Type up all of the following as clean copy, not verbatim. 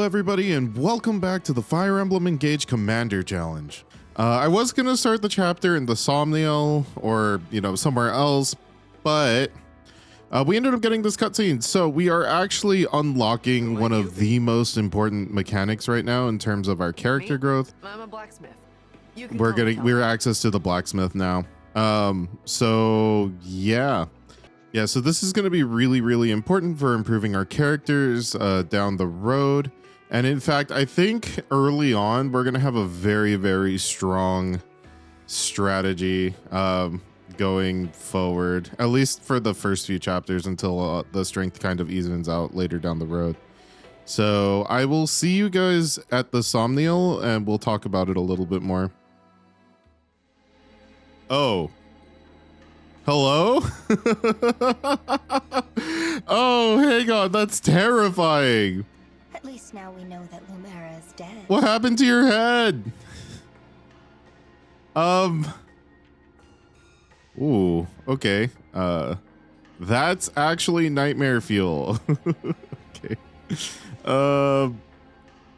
everybody, and welcome back to the Fire Emblem Engage Commander Challenge. I was going to start the chapter in the Somniel or, somewhere else, but we ended up getting this cutscene. So we are actually unlocking one of the most important mechanics right now in terms of our character growth. I'm a blacksmith. We're access to the blacksmith now. So this is going to be really important for improving our characters down the road. And in fact, I think early on, we're going to have a very strong strategy going forward, at least for the first few chapters until the strength kind of evens out later down the road. So I will see you guys at the Somniel and we'll talk about it a little bit more. Oh. Hello? Oh, hang on. That's terrifying. At least now we know that Lumera is dead. What happened to your head? Ooh, okay. That's actually nightmare fuel. Okay.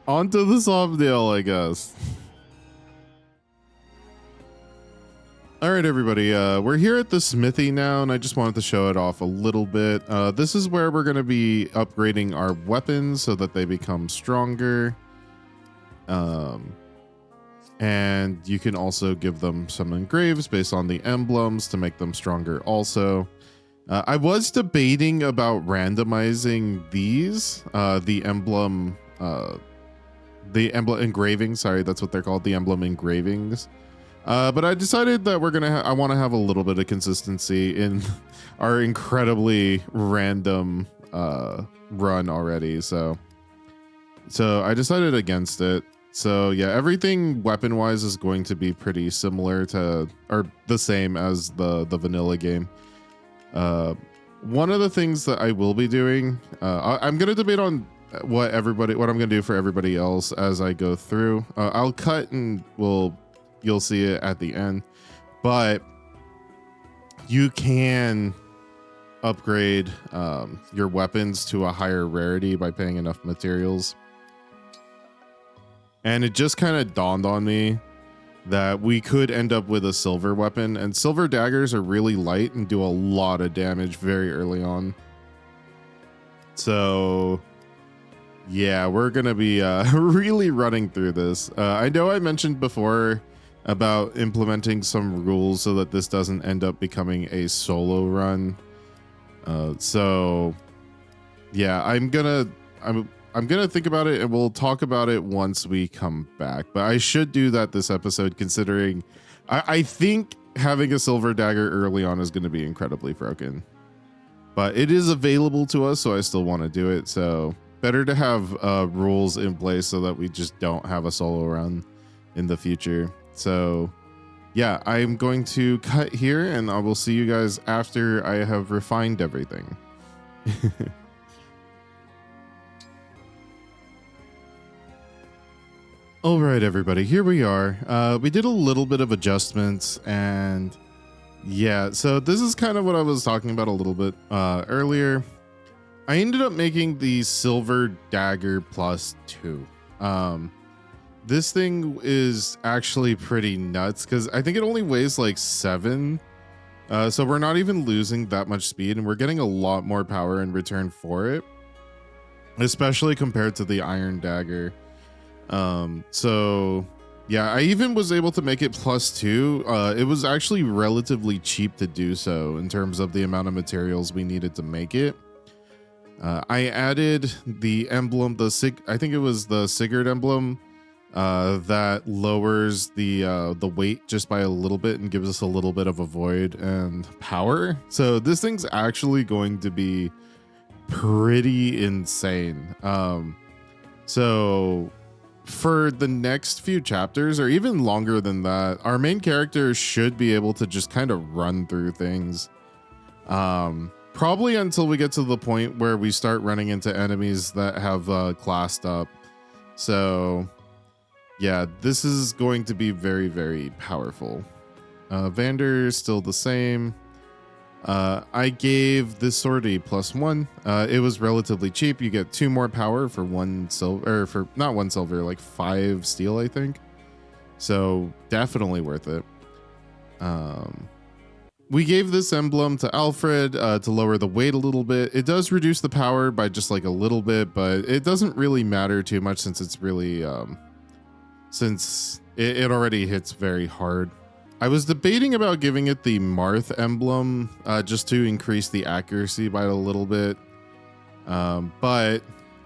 Onto the Somniel, I guess. All right, everybody, we're here at the smithy now, and I just wanted to show it off a little bit. This is where we're going to be upgrading our weapons so that they become stronger. And you can also give them some engraves based on the emblems to make them stronger also. I was debating about randomizing these, the emblem engravings. Sorry, that's what they're called, the emblem engravings. But I decided that I want to have a little bit of consistency in our incredibly random run already. So I decided against it. So yeah, everything weapon wise is going to be pretty similar to, or the same as the vanilla game. One of the things that I will be doing, I'm going to debate on what I'm going to do for everybody else as I go through. I'll cut and you'll see it at the end, but you can upgrade your weapons to a higher rarity by paying enough materials. And it just kind of dawned on me that we could end up with a silver weapon, and silver daggers are really light and do a lot of damage very early on. So yeah, we're gonna be really running through this. I know I mentioned before about implementing some rules so that this doesn't end up becoming a solo run. So yeah, I'm gonna think about it, and we'll talk about it once we come back. But I should do that this episode, considering I think having a silver dagger early on is going to be incredibly broken. But it is available to us, so I still want to do it. So better to have rules in place so that we just don't have a solo run in the future. So yeah, I'm going to cut here, and I will see you guys after I have refined everything. All right, everybody, here we are. We did a little bit of adjustments, and yeah, so this is kind of what I was talking about a little bit earlier. I ended up making the silver dagger +2. This thing is actually pretty nuts because I think it only weighs like 7. So we're not even losing that much speed, and we're getting a lot more power in return for it, especially compared to the iron dagger. So yeah, I even was able to make it +2. It was actually relatively cheap to do so in terms of the amount of materials we needed to make it. I added the emblem, I think it was the Sigurd emblem, that lowers the weight just by a little bit and gives us a little bit of a void and power. So this thing's actually going to be pretty insane. So for the next few chapters, or even longer than that, our main character should be able to just kind of run through things. Probably until we get to the point where we start running into enemies that have classed up. So yeah, this is going to be very powerful. Vander is still the same. I gave this sword a +1. It was relatively cheap. You get 2 more power for 1 silver, or for not 1 silver, like 5 steel, I think. So definitely worth it. We gave this emblem to Alfred to lower the weight a little bit. It does reduce the power by just like a little bit, but it doesn't really matter too much since it's really, since it already hits very hard. I was debating about giving it the Marth emblem just to increase the accuracy by a little bit. But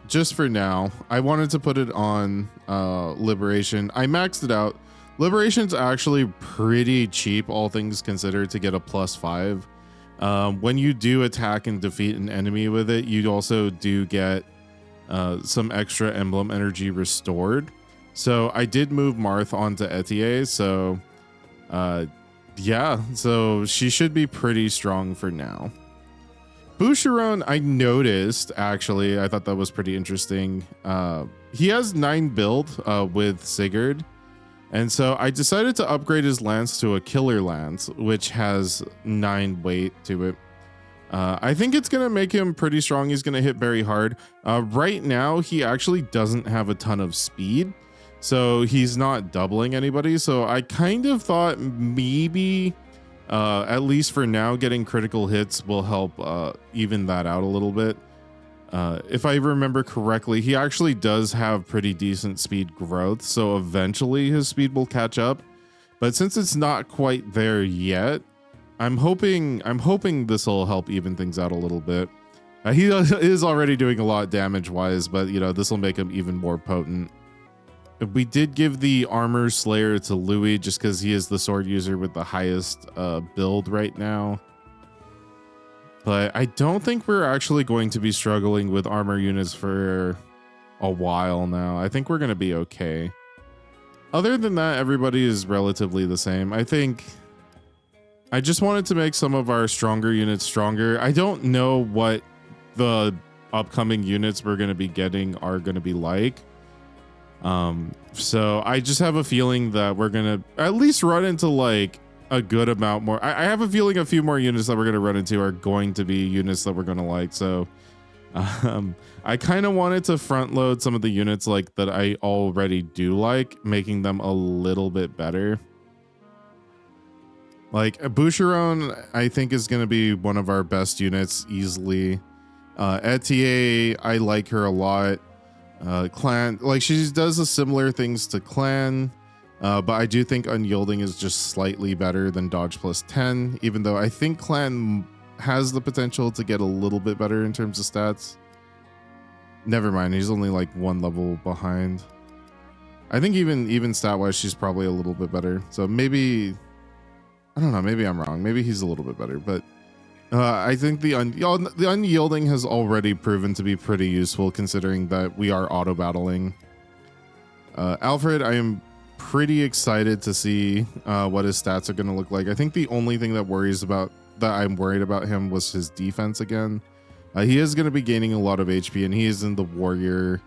just for now, I wanted to put it on Liberation. I maxed it out. Liberation's actually pretty cheap, all things considered, to get a +5. When you do attack and defeat an enemy with it, you also do get some extra emblem energy restored. So I did move Marth onto Etier, so yeah, so she should be pretty strong for now. Boucheron, I noticed, actually, I thought that was pretty interesting. He has 9 build with Sigurd. And so I decided to upgrade his lance to a killer lance, which has 9 weight to it. I think it's going to make him pretty strong. He's going to hit very hard. Right now, he actually doesn't have a ton of speed, so he's not doubling anybody. So I kind of thought maybe, at least for now, getting critical hits will help even that out a little bit. If I remember correctly, he actually does have pretty decent speed growth, so eventually his speed will catch up. But since it's not quite there yet, I'm hoping this will help even things out a little bit. He is already doing a lot damage-wise, but you know, this will make him even more potent. We did give the Armor Slayer to Louis just because he is the sword user with the highest build right now. But I don't think we're actually going to be struggling with armor units for a while now. I think we're going to be okay. Other than that, everybody is relatively the same. I think I just wanted to make some of our stronger units stronger. I don't know what the upcoming units we're going to be getting are going to be like. So I just have a feeling that we're going to at least run into like a good amount more. I have a feeling a few more units that we're going to run into are going to be units that we're going to like. So I kind of wanted to front load some of the units like that I already do like, making them a little bit better. Like Boucheron, I think is going to be one of our best units easily. Etier, I like her a lot. Clan, like she does the similar things to Clan. But I do think Unyielding is just slightly better than Dodge +10, even though I think Clan has the potential to get a little bit better in terms of stats. Never mind, he's only like 1 level behind. I think even stat-wise, she's probably a little bit better. So maybe, I don't know, maybe I'm wrong. Maybe he's a little bit better, but I think the Unyielding has already proven to be pretty useful considering that we are auto-battling. Alfred, I am pretty excited to see what his stats are going to look like. I think the only thing that I'm worried about him was his defense again. He is going to be gaining a lot of HP, and he is in the warrior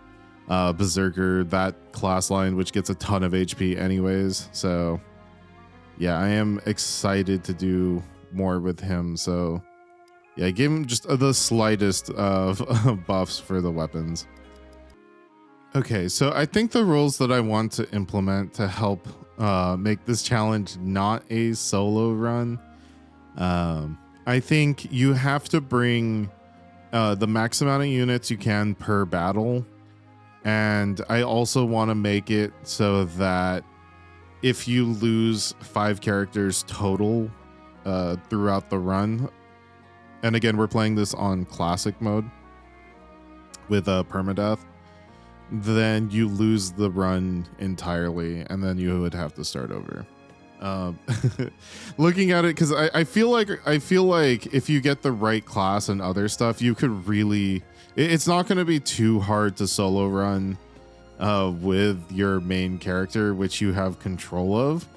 berserker, that class line, which gets a ton of HP anyways. So yeah, I am excited to do more with him. So yeah, give him just the slightest of buffs for the weapons. Okay, so I think the rules that I want to implement to help make this challenge not a solo run, I think you have to bring the max amount of units you can per battle. And I also want to make it so that if you lose 5 characters total throughout the run, and again, we're playing this on classic mode with permadeath, then you lose the run entirely, and then you would have to start over. Looking at it, because I feel like if you get the right class and other stuff, you could really, it's not going to be too hard to solo run with your main character, which you have control of.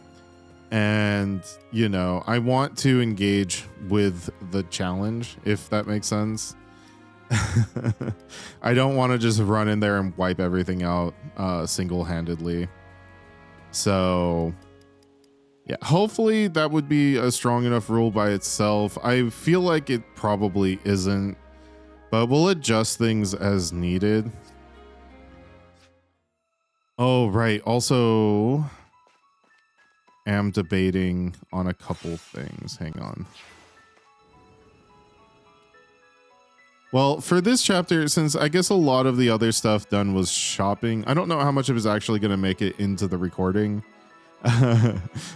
And you know, I want to engage with the challenge, if that makes sense. I don't want to just run in there and wipe everything out single-handedly. So Yeah, hopefully that would be a strong enough rule by itself. I feel like it probably isn't, but we'll adjust things as needed. Oh, right. Also, am debating on a couple things. Hang on. Well, for this chapter, since I guess a lot of the other stuff done was shopping, I don't know how much of it is actually going to make it into the recording.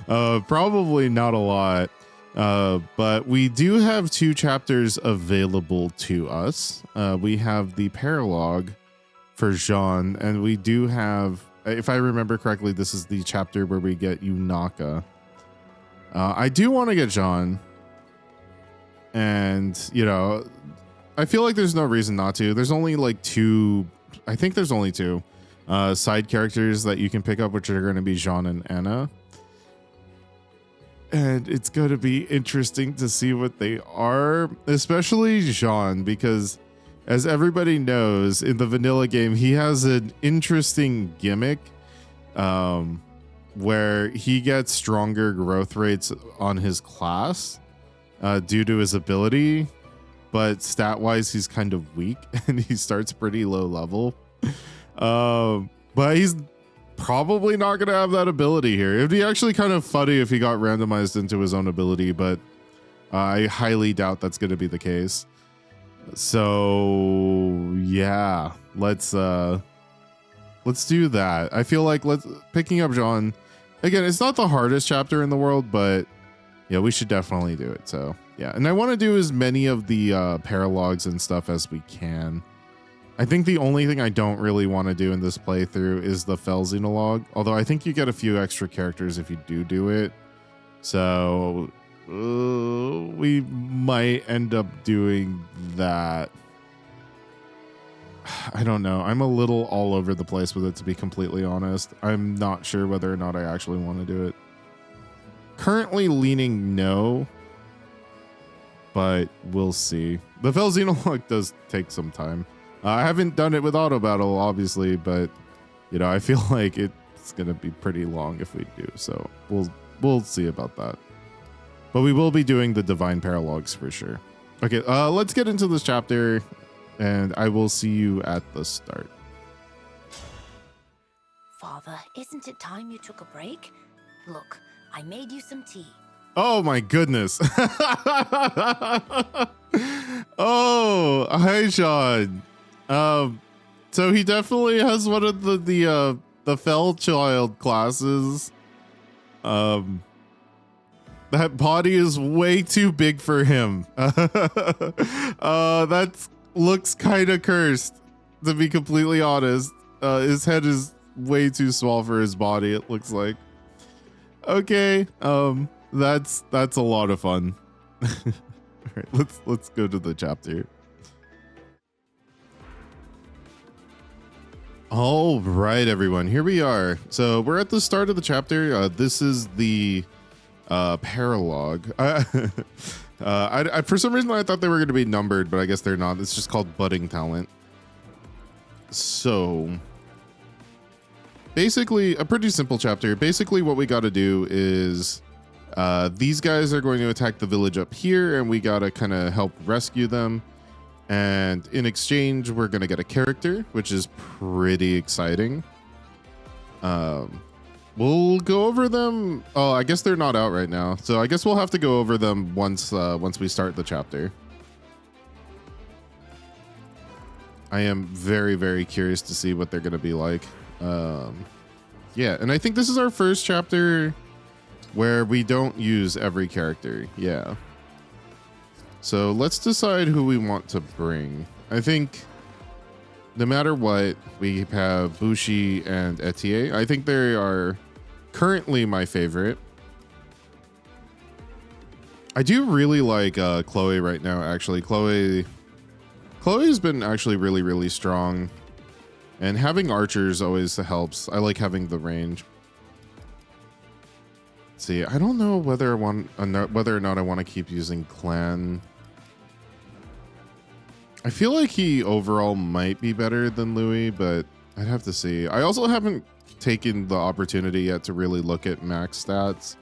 Probably not a lot. But we do have 2 chapters available to us. We have the paralogue for Jean, and we do have, if I remember correctly, this is the chapter where we get Yunaka. I do want to get Jean, and you know, I feel like there's no reason not to. There's only like 2, I think there's only 2 side characters that you can pick up, which are going to be Jean and Anna. And it's going to be interesting to see what they are, especially Jean, because as everybody knows, in the vanilla game, he has an interesting gimmick where he gets stronger growth rates on his class due to his ability. But stat-wise, he's kind of weak, and he starts pretty low level. But he's probably not going to have that ability here. It'd be actually kind of funny if he got randomized into his own ability, but I highly doubt that's going to be the case. So yeah, let's do that. I feel like picking up Jean again. It's not the hardest chapter in the world, but yeah, we should definitely do it. So yeah, and I want to do as many of the paralogs and stuff as we can. I think the only thing I don't really want to do in this playthrough is the Fell Xenologue, although I think you get a few extra characters if you do it. So we might end up doing that. I don't know. I'm a little all over the place with it, to be completely honest. I'm not sure whether or not I actually want to do it. Currently leaning no, but we'll see. The Fell Xenologue does take some time. I haven't done it with Autobattle, obviously, but you know, I feel like it's gonna be pretty long if we do. So we'll see about that. But we will be doing the Divine Paralogs for sure. Okay, let's get into this chapter, and I will see you at the start. Father, isn't it time you took a break? Look, I made you some tea. Oh my goodness. Oh, hi, Sean. So he definitely has one of the Fell Child classes. That body is way too big for him. That looks kind of cursed, to be completely honest. His head is way too small for his body, it looks like. Okay, that's a lot of fun. All right, let's go to the chapter. All right, everyone, here we are. So we're at the start of the chapter. This is the paralogue. I for some reason I thought they were going to be numbered, but I guess they're not. It's just called Budding Talent. So basically a pretty simple chapter. Basically what we got to do is these guys are going to attack the village up here, and we got to kind of help rescue them. And in exchange, we're going to get a character, which is pretty exciting. We'll go over them. Oh, I guess they're not out right now. So I guess we'll have to go over them once we start the chapter. I am very, very curious to see what they're going to be like. Yeah, and I think this is our first chapter where we don't use every character. Yeah. So let's decide who we want to bring. I think no matter what, we have Bushi and Etier. I think they are currently my favorite. I do really like Chloe right now, actually. Chloe's been actually really, really strong. And having archers always helps. I like having the range. Let's see, I don't know whether or not I want to keep using Clan. I feel like he overall might be better than Louis, but I'd have to see. I also haven't taken the opportunity yet to really look at max stats.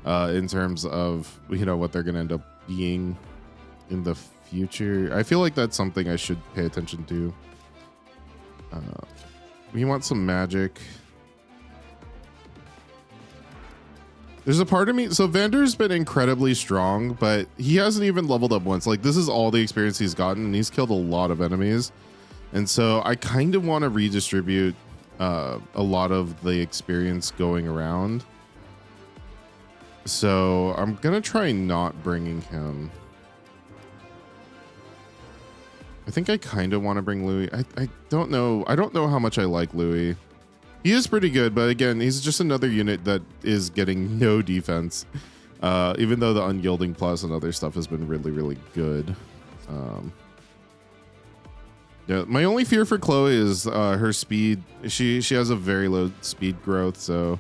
in terms of, you know, what they're going to end up being in the future. I feel like that's something I should pay attention to. We want some magic. There's a part of me, so Vander's been incredibly strong, but he hasn't even leveled up once. Like, this is all the experience he's gotten, and he's killed a lot of enemies. And so I kind of want to redistribute a lot of the experience going around. So I'm gonna try not bringing him. I think I kind of want to bring Louis. I don't know. I don't know how much I like Louis. He is pretty good, but again, he's just another unit that is getting no defense. Even though the unyielding plus and other stuff has been really, really good. Yeah, my only fear for Chloe is her speed. She has a very low speed growth, so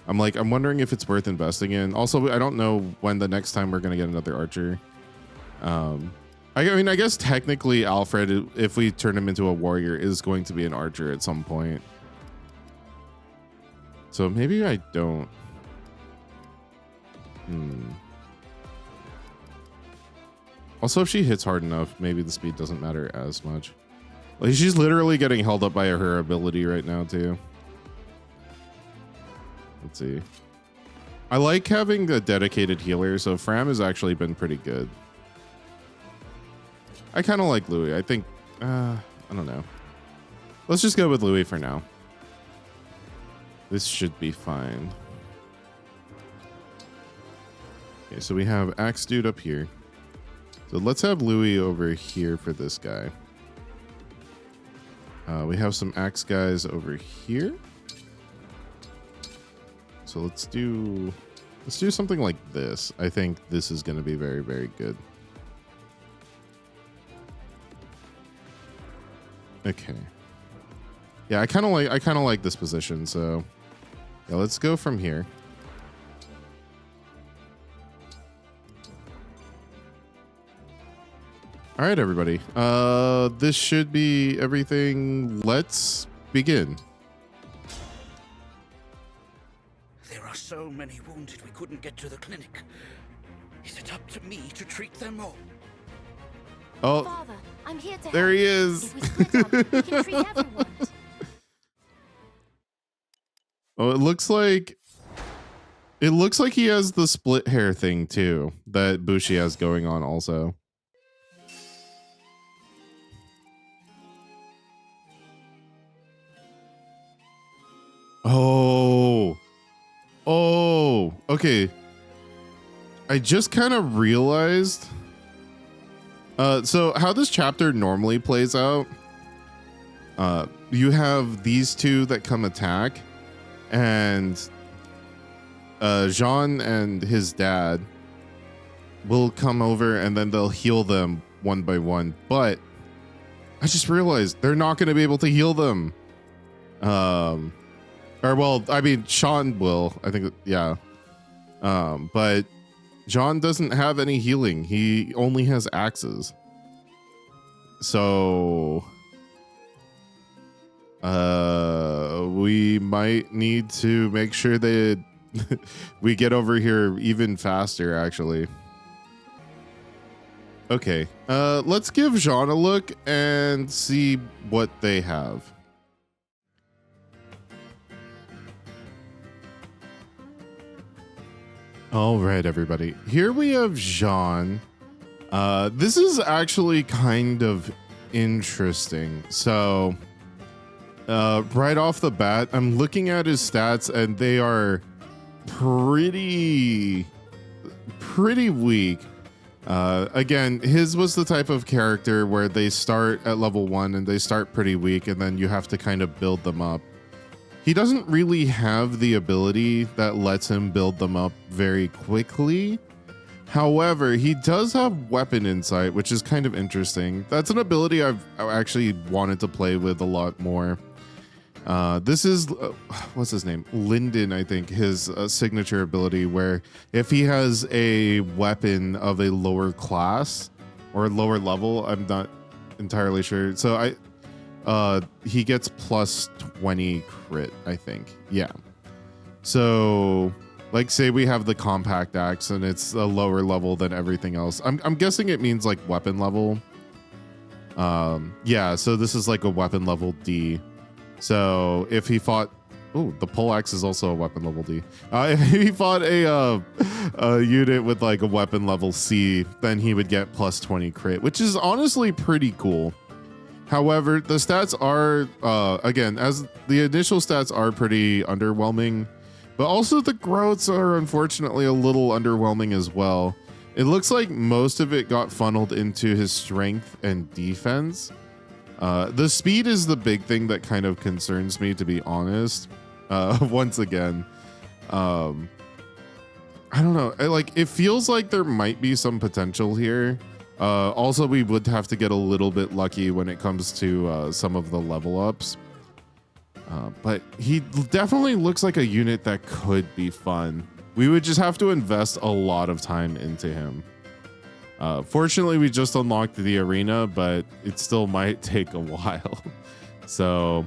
I'm wondering if it's worth investing in. Also, I don't know when the next time we're gonna get another archer. I mean, I guess technically Alfred, if we turn him into a warrior, is going to be an archer at some point. So maybe I don't. Also, if she hits hard enough, maybe the speed doesn't matter as much. Like, she's literally getting held up by her ability right now too. Let's see. I like having a dedicated healer, so Fram has actually been pretty good. I kind of like Louis. I think, I don't know. Let's just go with Louis for now. This should be fine. Okay, so we have Axe Dude up here. So let's have Louis over here for this guy. We have some Axe guys over here. So let's do something like this. I think this is going to be very, very good. Okay. Yeah, I kind of like this position, so yeah, let's go from here. All right, everybody. This should be everything. Let's begin. There are so many wounded we couldn't get to the clinic. Is it up to me to treat them all? Oh, Father, I'm here to there help. he is. If we split up, we can treat everyone. Oh, it looks like he has the split hair thing too that Bushi has going on also. Oh, okay. I just kind of realized. So how this chapter normally plays out, you have these two that come attack, and Jean and his dad will come over and then they'll heal them one by one. But I just realized they're not going to be able to heal them. Or well, I mean, Sean will, I think, yeah. But John doesn't have any healing. He only has axes. So we might need to make sure that we get over here even faster, actually. Okay, let's give Jean a look and see what they have. All right, everybody. Here we have Jean. This is actually kind of interesting. So, right off the bat, I'm looking at his stats, and they are pretty weak. Again, his was the type of character where they start at level 1 and they start pretty weak, and then you have to kind of build them up. He doesn't really have the ability that lets him build them up very quickly. However, he does have weapon insight, which is kind of interesting. That's an ability I've actually wanted to play with a lot more. This is, what's his name? Lyndon, I think, his signature ability, where if he has a weapon of a lower class or lower level, I'm not entirely sure. So he gets plus 20 crit, I think. Yeah. So Like say we have the compact axe and it's a lower level than everything else. I'm guessing it means like weapon level. Yeah, so this is like a weapon level D. So if he fought, oh, the pole axe is also a weapon level D. If he fought a unit with like a weapon level C, then he would get plus 20 crit, which is honestly pretty cool. However, the stats are, again, as the initial stats are pretty underwhelming, but also the growths are unfortunately a little underwhelming as well. It looks like most of it got funneled into his strength and defense. The speed is the big thing that kind of concerns me, to be honest. Once again, I don't know. It feels like there might be some potential here. Also, we would have to get a little bit lucky when it comes to some of the level ups. But he definitely looks like a unit that could be fun. We would just have to invest a lot of time into him. Fortunately, we just unlocked the arena, but it still might take a while. So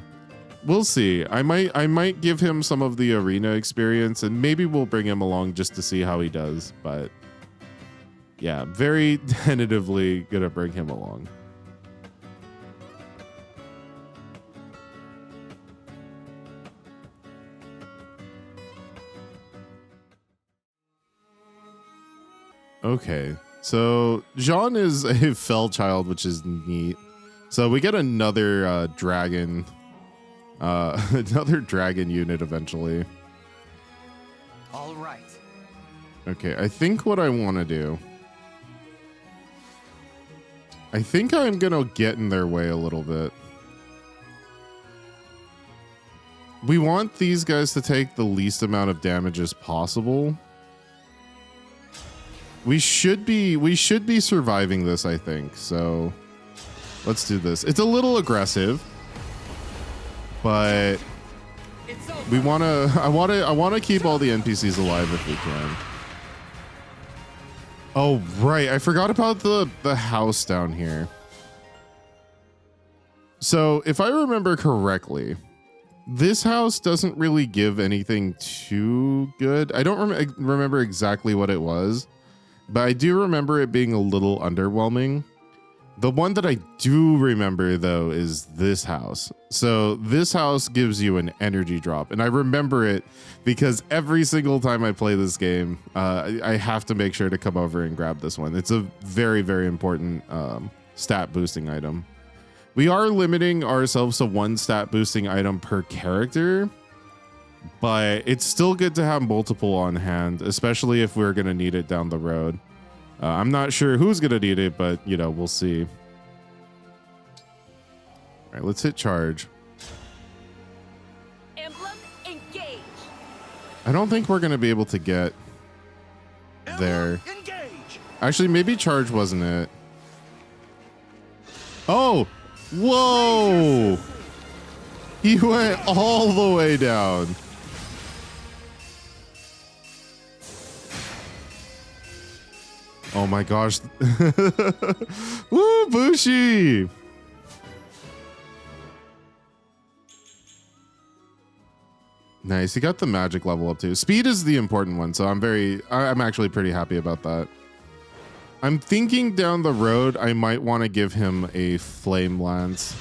we'll see. I might give him some of the arena experience, and maybe we'll bring him along just to see how he does. But yeah, very tentatively gonna bring him along. Okay, so Jean is a fell child, which is neat. So we get another dragon, another dragon unit eventually. All right. Okay, I think what I want to do, I think I'm gonna get in their way a little bit. We want these guys to take the least amount of damage as possible. We should be surviving this, I think. So let's do this. It's a little aggressive, but we want to, I want to keep all the NPCs alive if we can. Oh, right. I forgot about the house down here. So if I remember correctly, this house doesn't really give anything too good. I don't remember exactly what it was, but I do remember it being a little underwhelming. The one that I do remember, though, is this house. So this house gives you an energy drop, and I remember it because every single time I play this game, I have to make sure to come over and grab this one. It's a very, very important stat boosting item. We are limiting ourselves to one stat boosting item per character, but it's still good to have multiple on hand, especially if we're going to need it down the road. I'm not sure who's going to need it, but, you know, we'll see. All right, let's hit charge. Emblem Engage. I don't think we're going to be able to get there. Engage. Actually, maybe charge wasn't it. Oh, whoa. He went all the way down. Oh my gosh. Woo, Bushi. Nice. He got the magic level up too. Speed is the important one, so I'm actually pretty happy about that. I'm thinking down the road I might want to give him a flame lance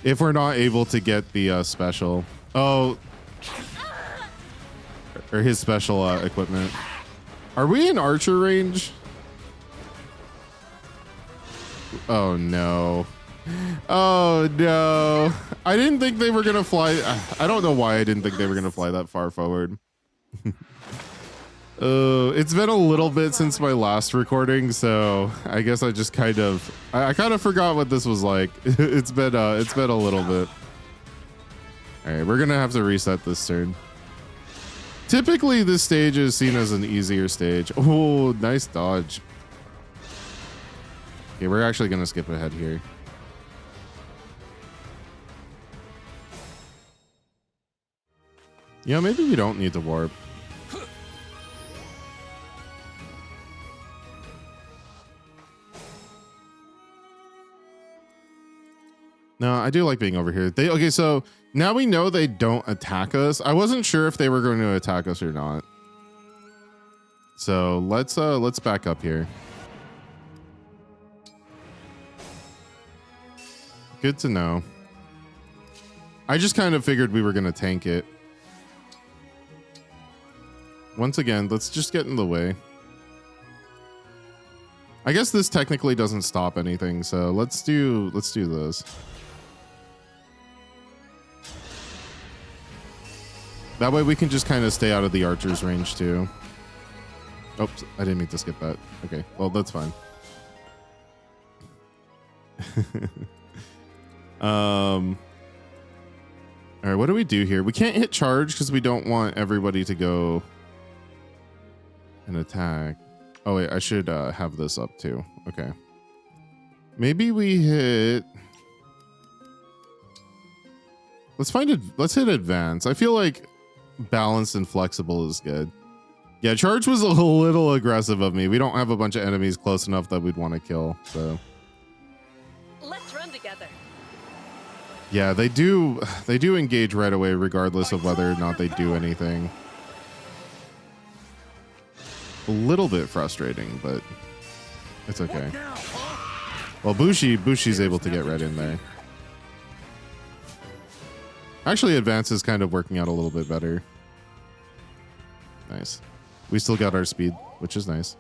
if we're not able to get the special. Oh, or his special equipment. Are we in archer range? Oh no. Oh no. I didn't think they were gonna fly. I don't know why I didn't think they were gonna fly that far forward. It's been a little bit since my last recording, so I guess I just kind of forgot what this was like. It's been a little bit. All right, we're gonna have to reset this turn. Typically this stage is seen as an easier stage. Oh, nice dodge. Okay, we're actually gonna skip ahead here. Yeah, maybe we don't need to warp. No, I do like being over here. Okay, so now we know they don't attack us. I wasn't sure if they were going to attack us or not. So let's back up here. Good to know. I just kind of figured we were going to tank it. Once again, let's just get in the way. I guess this technically doesn't stop anything, so let's do this. That way we can just kind of stay out of the archer's range too. Oops, I didn't mean to skip that. Okay, well, that's fine. All right, what do we do here? We can't hit charge because we don't want everybody to go and attack. Oh wait, I should have this up too. Okay. Maybe we hit. Let's hit advance. I feel like balanced and flexible is good. Yeah, charge was a little aggressive of me. We don't have a bunch of enemies close enough that we'd want to kill, so. Let's run together. Yeah, they do engage right away regardless of whether or not they do anything. A little bit frustrating, but it's okay. Well, Bushi's able to get right in there. Actually, advance is kind of working out a little bit better. Nice. We still got our speed, which is nice.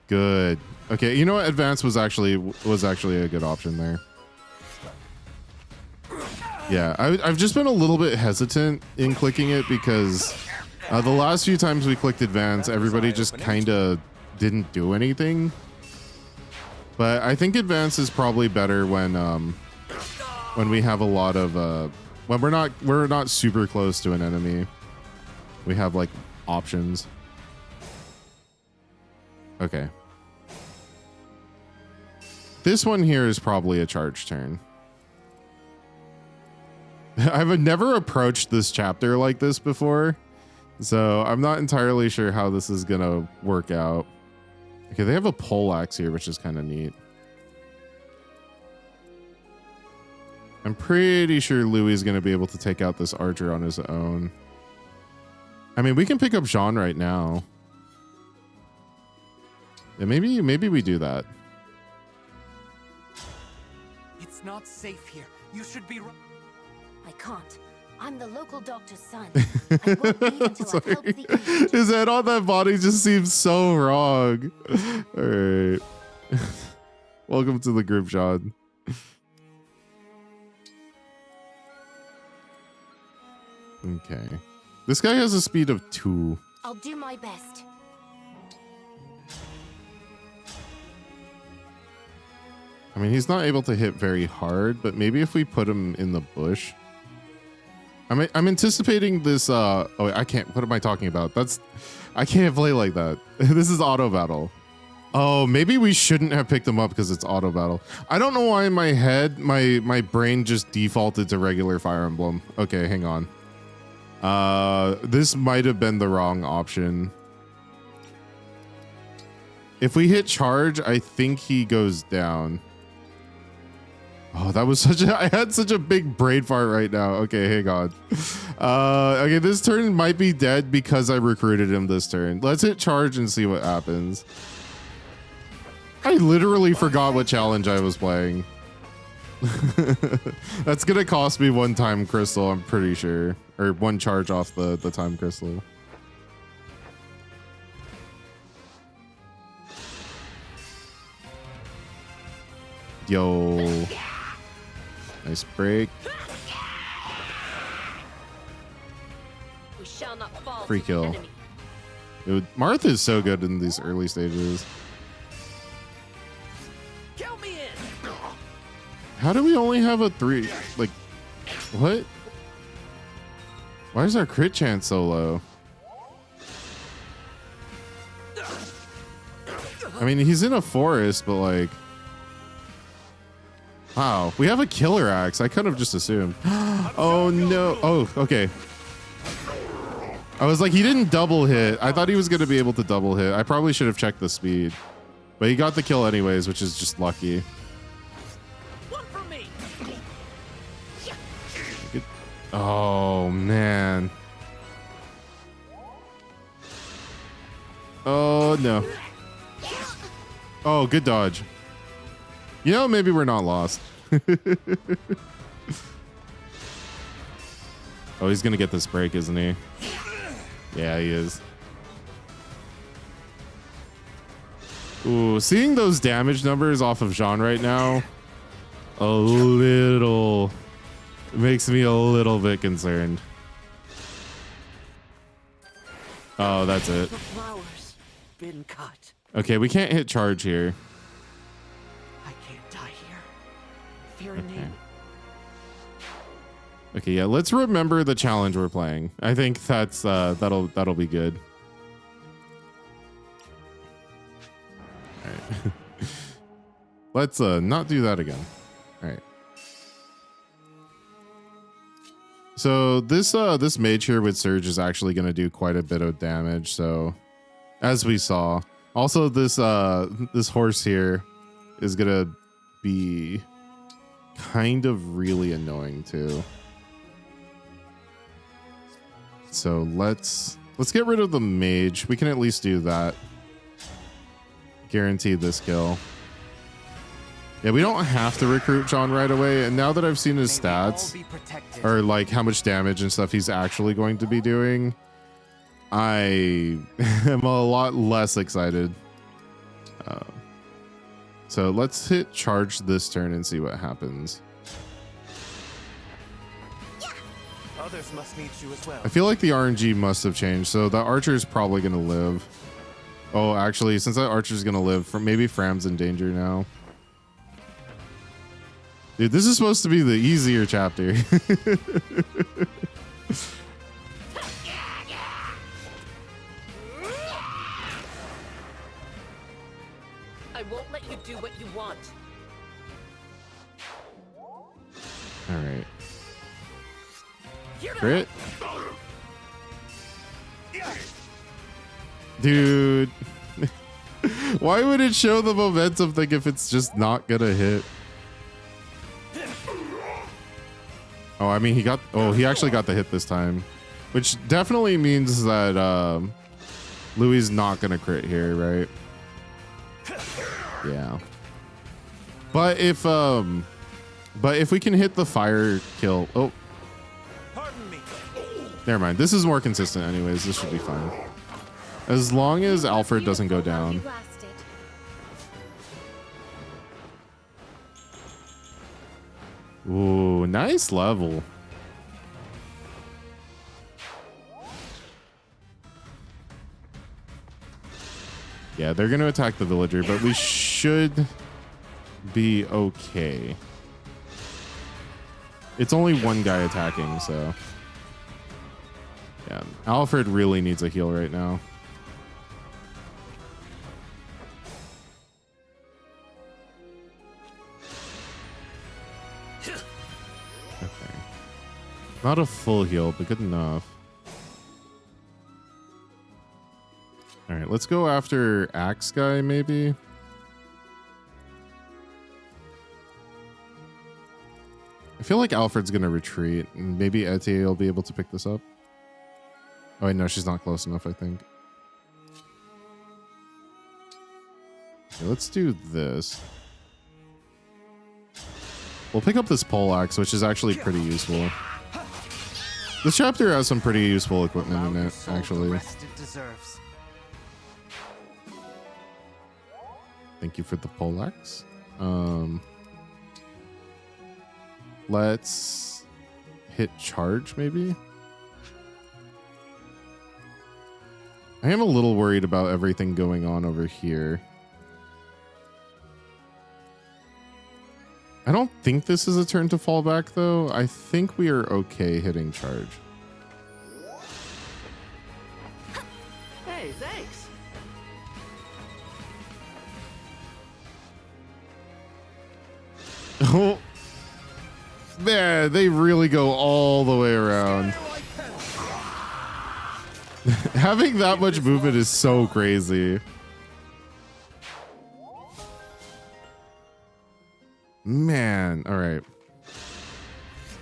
Good. Okay, you know what? Advance was actually a good option there. Yeah, I've just been a little bit hesitant in clicking it because the last few times we clicked advance, everybody just kind of didn't do anything. But I think advance is probably better when we have a lot of when we're not super close to an enemy. We have like options. Okay. This one here is probably a charge turn. I've never approached this chapter like this before, so I'm not entirely sure how this is gonna work out. Okay, they have a pole axe here, which is kind of neat. I'm pretty sure Louis is gonna be able to take out this archer on his own. I mean, we can pick up Jean right now. Yeah, maybe we do that. It's not safe here. You should be. I can't. I'm the local doctor's son. I won't leave until I've helped the injured. His head on that body just seems so wrong. All right. Welcome to the group, John. Okay. This guy has a speed of 2. I'll do my best. I mean, he's not able to hit very hard, but maybe if we put him in the bush. I'm anticipating this. Oh, I can't. What am I talking about? I can't play like that. This is auto battle. Oh, maybe we shouldn't have picked him up because it's auto battle. I don't know why in my head, my brain just defaulted to regular Fire Emblem. Okay, hang on. This might have been the wrong option. If we hit charge, I think he goes down. Oh, that was I had such a big brain fart right now. Okay, hang on. Okay, this turn might be dead because I recruited him this turn. Let's hit charge and see what happens. I literally forgot what challenge I was playing. That's gonna cost me 1 time crystal, I'm pretty sure. Or 1 charge off the time crystal. Yo. Nice break. We shall not fall Free to the kill. enemy. Dude, Marth is so good in these early stages. Kill me in. How do we only have a 3? Like, what? Why is our crit chance so low? I mean, he's in a forest, but like... Wow, we have a killer axe. I could have just assumed. Oh no. Oh, okay. I was like, he didn't double hit. I thought he was going to be able to double hit. I probably should have checked the speed. But he got the kill anyways, which is just lucky. One for me. Good. Oh, man. Oh, no. Oh, good dodge. You know, maybe we're not lost. Oh, he's going to get this break, isn't he? Yeah, he is. Ooh, seeing those damage numbers off of Jean right now, it makes me a little bit concerned. Oh, that's it. The flowers been cut. Okay, we can't hit charge here. I can't die here. Fear Okay. name. Okay, yeah, let's remember the challenge we're playing. I think that's that'll be good. All right. Let's not do that again. All right. So this mage here with Surge is actually going to do quite a bit of damage, so as we saw. Also this horse here is going to be kind of really annoying too. So let's get rid of the mage. We can at least do that. Guarantee this kill. Yeah, we don't have to recruit John right away. And now that I've seen his stats, or like how much damage and stuff he's actually going to be doing, I am a lot less excited. So let's hit charge this turn and see what happens. Others must need you as well. I feel like the RNG must have changed. So the archer is probably going to live. Oh, actually, since that archer is going to live, maybe Fram's in danger now. Dude, this is supposed to be the easier chapter. I won't let you do what you want. All right. Crit. Dude. Why would it show the momentum thing if it's just not gonna hit? Oh, I mean, he actually got the hit this time, which definitely means that Louis not gonna crit here, right? Yeah. But if we can hit the fire kill, oh, Pardon me. never mind. This is more consistent anyways. This should be fine. As long as Alfred doesn't go down. You lasted. Ooh, nice level. Yeah, they're going to attack the villager, but we should be okay. It's only one guy attacking, so. Yeah, Alfred really needs a heal right now. Okay. Not a full heal, but good enough. All right, let's go after Axe Guy, maybe. I feel like Alfred's going to retreat, and maybe Etienne will be able to pick this up. Oh, wait, no, she's not close enough, I think. Okay, let's do this. We'll pick up this pole axe, which is actually pretty useful. This chapter has some pretty useful equipment in it, actually. Thank you for the pole axe. Let's hit charge, maybe. I am a little worried about everything going on over here. I don't think this is a turn to fall back, though. I think we are okay hitting charge. Hey, thanks. Oh, man, they really go all the way around. Having that much movement is so crazy. Man, all right.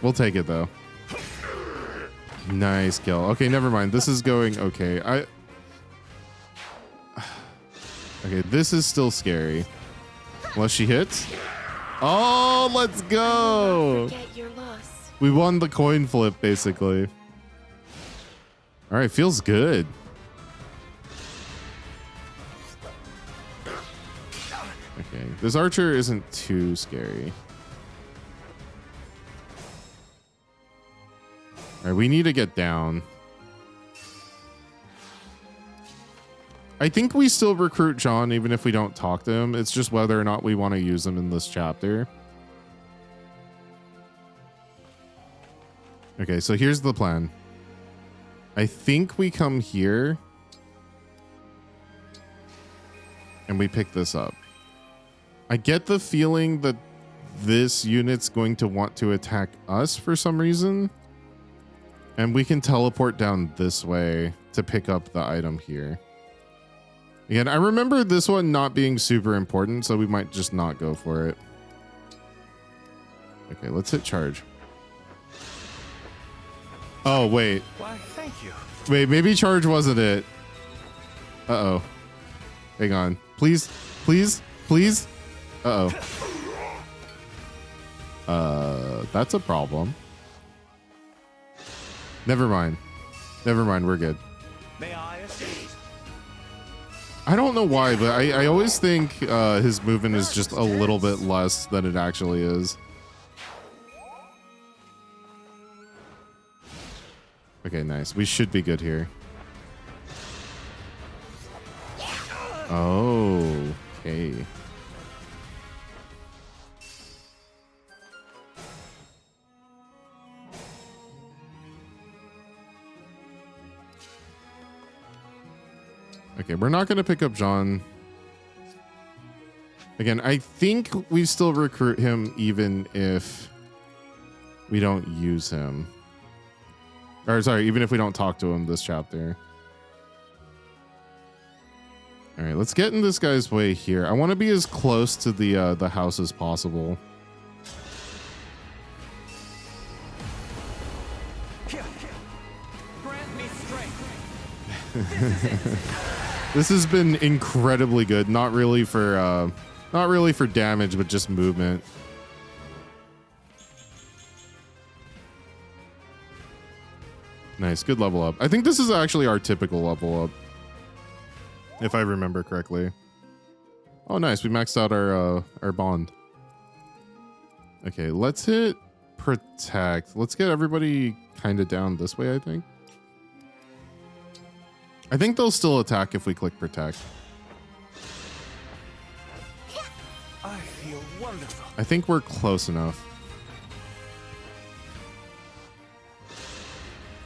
We'll take it, though. Nice kill. Okay, never mind. This is going okay. Okay, this is still scary. Unless she hits. Oh, let's go. Forget your loss. We won the coin flip, basically. All right, feels good. Okay, this archer isn't too scary. All right, we need to get down. I think we still recruit John even if we don't talk to him. It's just whether or not we want to use him in this chapter. Okay, so here's the plan. I think we come here and we pick this up. I get the feeling that this unit's going to want to attack us for some reason. And we can teleport down this way to pick up the item here. Again, I remember this one not being super important, so we might just not go for it. Okay, let's hit charge. Oh, wait. Why, thank you. Wait, maybe charge wasn't it. Uh-oh. Hang on. Please, please, please. Uh-oh. That's a problem. Never mind. Never mind, we're good. May I assist? I don't know why, but I always think his movement is just a little bit less than it actually is. Okay, nice. We should be good here. Oh, okay. Okay, we're not going to pick up John. Again, I think we still recruit him even if we don't use him. Or sorry, even if we don't talk to him this chapter. All right, let's get in this guy's way here. I want to be as close to the house as possible. Grant me strength. This has been incredibly good. Not really for damage, but just movement. Nice, good level up. I think this is actually our typical level up, if I remember correctly. Oh, nice. We maxed out our bond. Okay, let's hit protect. Let's get everybody kind of down this way, I think. I think they'll still attack if we click protect. I feel wonderful. I think we're close enough.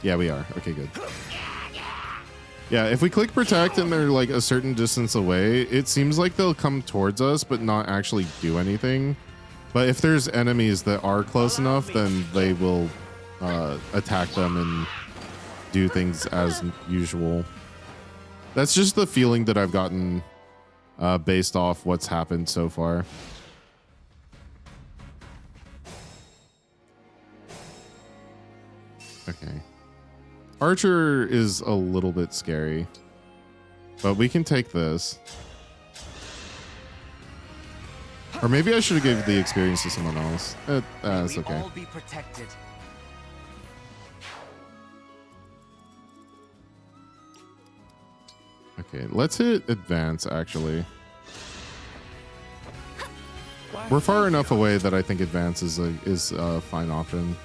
Yeah, we are. Okay, good. Yeah, if we click protect and they're like a certain distance away, it seems like they'll come towards us but not actually do anything. But if there's enemies that are close enough, then they will attack them and do things as usual. That's just the feeling that I've gotten based off what's happened so far. Okay. Archer is a little bit scary, but we can take this. Or maybe I should have given the experience to someone else. That's okay. All be protected. Okay, let's hit advance, actually. We're far enough away that I think advance is a fine option.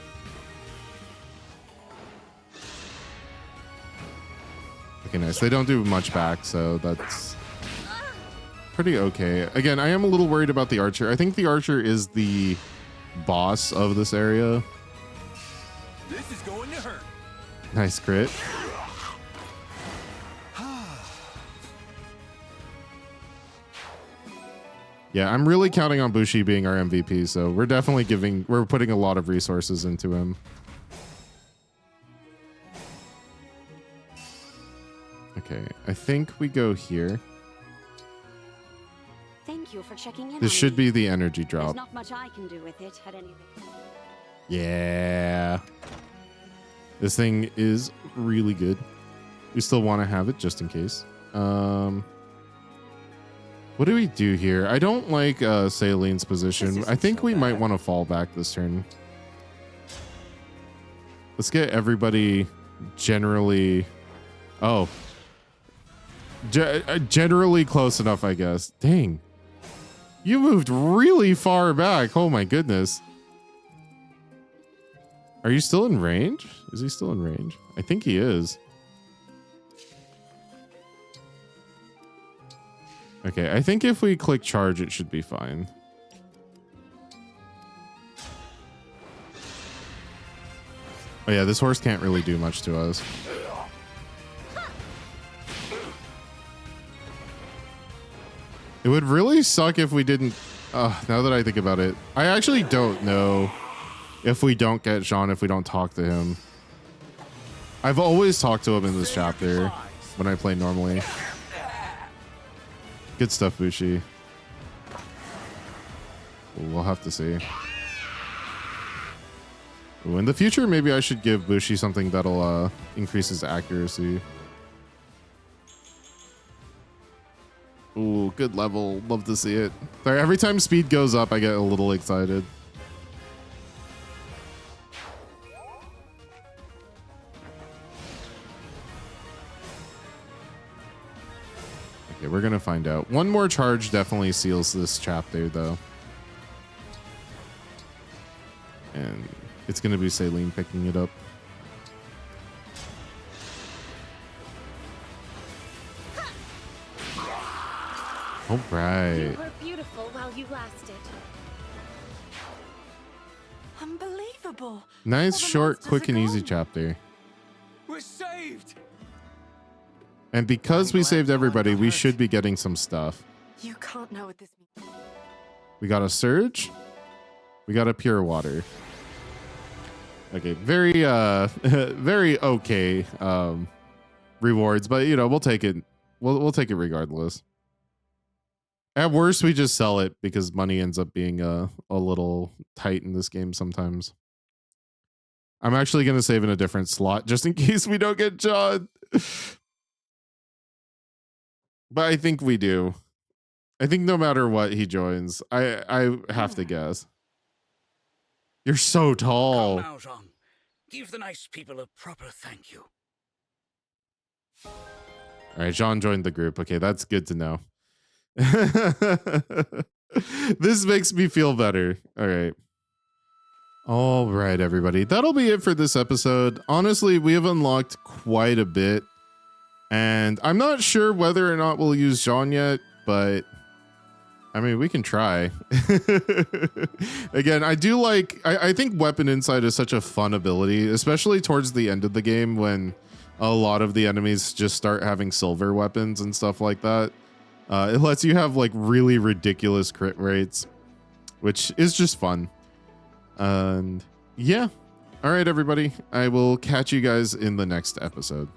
Okay, nice. They don't do much back, so that's pretty okay. Again, I am a little worried about the archer. I think the archer is the boss of this area. This is going to hurt. Nice crit. Yeah, I'm really counting on Bushi being our MVP, so we're definitely putting a lot of resources into him. Okay, I think we go here. Thank you for checking in. This should be the energy drop. There's not much I can do with it at any rate. Yeah. This thing is really good. We still want to have it just in case. What do we do here? I don't like Salene's position. I think we might want to fall back this turn. Let's get everybody generally... Oh. Generally close enough, I guess. Dang. You moved really far back. Oh my goodness. Are you still in range? Is he still in range? I think he is. Okay, I think if we click charge, it should be fine. Oh yeah, this horse can't really do much to us. It would really suck if we didn't... now that I think about it, I actually don't know if we don't get Jean, if we don't talk to him. I've always talked to him in this chapter when I play normally. Good stuff, Bushi. We'll have to see. Ooh, in the future, maybe I should give Bushi something that'll increase his accuracy. Ooh, good level. Love to see it. Sorry, every time speed goes up, I get a little excited. Okay, we're gonna find out. One more charge definitely seals this chapter, though. And it's gonna be Salene picking it up. All right. You were beautiful while you lasted. Unbelievable. Nice, All the short, monsters quick, are and easy gone. chapter. We're saved. And because we saved everybody, we should be getting some stuff. You can't know what this means. We got a surge. We got a pure water. Okay, very very okay rewards, but you know, we'll take it. We'll take it regardless. At worst, we just sell it because money ends up being a little tight in this game sometimes. I'm actually going to save in a different slot just in case we don't get John. But I think we do. I think no matter what he joins, I have to guess. You're so tall. Come now, Jean. Give the nice people a proper thank you. All right, Jean joined the group. Okay, that's good to know. This makes me feel better. All right, everybody. That'll be it for this episode. Honestly, we have unlocked quite a bit. And I'm not sure whether or not we'll use Jean yet, but I mean, we can try. Again, I do like, I think Weapon Insight is such a fun ability, especially towards the end of the game when a lot of the enemies just start having silver weapons and stuff like that. It lets you have like really ridiculous crit rates, which is just fun. And yeah. All right, everybody. I will catch you guys in the next episode.